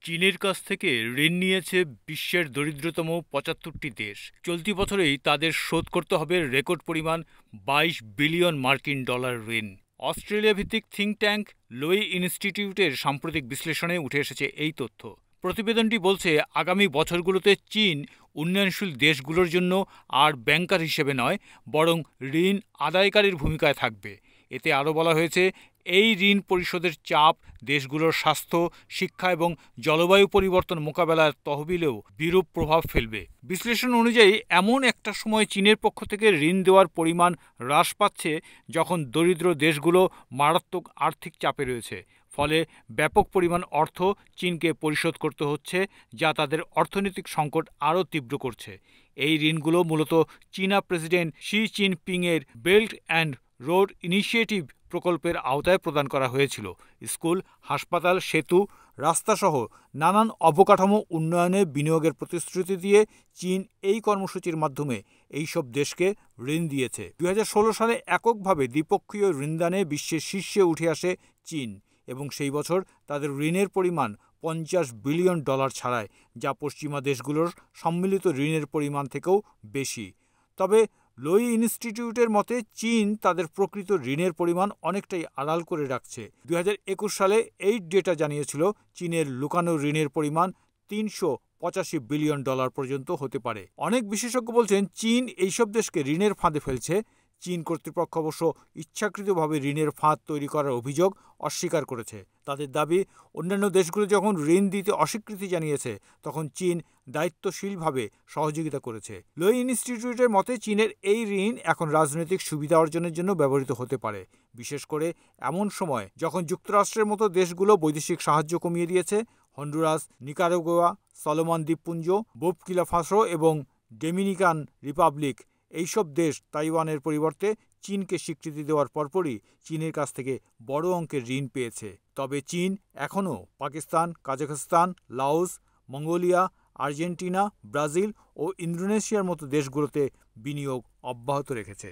চীনের কাছ থেকে ঋণ নিয়েছে বিশ্বের দরিদ্রতম ৭৫টি দেশ। চলতি বছরেই তাদের শোধ করতে হবে রেকর্ড পরিমাণ ২২ বিলিয়ন মার্কিন ডলার ঋণ। অস্ট্রেলিয়া ভিত্তিক থিঙ্ক ট্যাঙ্ক লোই ইনস্টিটিউটের সাম্প্রতিক বিশ্লেষণে উঠে এসেছে এই তথ্য। প্রতিবেদনটি বলছে, আগামী বছরগুলোতে চীন উন্নয়নশীল দেশগুলোর জন্য আর ব্যাংকার হিসেবে নয়, বরং ঋণ আদায়কারীর ভূমিকায় থাকবে। এতে আরও বলা হয়েছে, এই ঋণ পরিশোধের চাপ দেশগুলোর স্বাস্থ্য, শিক্ষা এবং জলবায়ু পরিবর্তন মোকাবেলার তহবিলেও বিরূপ প্রভাব ফেলবে। বিশ্লেষণ অনুযায়ী এমন একটা সময় চীনের পক্ষ থেকে ঋণ দেওয়ার পরিমাণ হ্রাস পাচ্ছে যখন দরিদ্র দেশগুলো মারাত্মক আর্থিক চাপে রয়েছে। ফলে ব্যাপক পরিমাণ অর্থ চীনকে পরিশোধ করতে হচ্ছে, যা তাদের অর্থনৈতিক সংকট আরও তীব্র করছে। এই ঋণগুলো মূলত চীনা প্রেসিডেন্ট শি জিনপিংয়ের বেল্ট অ্যান্ড রোড ইনিশিয়েটিভ প্রকল্পের আওতায় প্রদান করা হয়েছিল। স্কুল, হাসপাতাল, সেতু, রাস্তাসহ নানান অবকাঠামো উন্নয়নে বিনিয়োগের প্রতিশ্রুতি দিয়ে চীন এই কর্মসূচির মাধ্যমে এইসব দেশকে ঋণ দিয়েছে। ২০১৬ সালে এককভাবে দ্বিপক্ষীয় ঋণদানে বিশ্বের শীর্ষে উঠে আসে চীন এবং সেই বছর তাদের ঋণের পরিমাণ ৫০ বিলিয়ন ডলার ছাড়ায়, যা পশ্চিমা দেশগুলোর সম্মিলিত ঋণের পরিমাণ থেকেও বেশি। তবে লোই ইনস্টিটিউটের মতে চীন তাদের প্রকৃত ঋণের পরিমাণ অনেকটাই আড়াল করে রাখছে। ২০২১ সালে এই ডেটা জানিয়েছিল চীনের লুকানো ঋণের পরিমাণ ৩৮৫ বিলিয়ন ডলার পর্যন্ত হতে পারে। অনেক বিশেষজ্ঞ বলছেন, চীন এইসব দেশকে ঋণের ফাঁদে ফেলছে। চীন কর্তৃপক্ষ অবশ্য ইচ্ছাকৃতভাবে ঋণের ফাঁদ তৈরি করার অভিযোগ অস্বীকার করেছে। তাদের দাবি, অন্যান্য দেশগুলো যখন ঋণ দিতে অস্বীকৃতি জানিয়েছে, তখন চীন দায়িত্বশীলভাবে সহযোগিতা করেছে। লোই ইনস্টিটিউটের মতে চীনের এই ঋণ এখন রাজনৈতিক সুবিধা অর্জনের জন্য ব্যবহৃত হতে পারে, বিশেষ করে এমন সময় যখন যুক্তরাষ্ট্রের মতো দেশগুলো বৈদেশিক সাহায্য কমিয়ে দিয়েছে। হন্ডুরাস, নিকারাগুয়া, সলোমন দ্বীপপুঞ্জ, বুর্কিনা ফাসো এবং ডোমিনিকান রিপাবলিক এইসব দেশ তাইওয়ানের পরিবর্তে চীনকে স্বীকৃতি দেওয়ার পরপরই চীনের কাছ থেকে বড় অঙ্কের ঋণ পেয়েছে। তবে চীন এখনও Pakistan, Kazakhstan, Laos, Mongolia, Argentina, Brazil ও ইন্দোনেশিয়ার মতো দেশগুলোতে বিনিয়োগ অব্যাহত রেখেছে।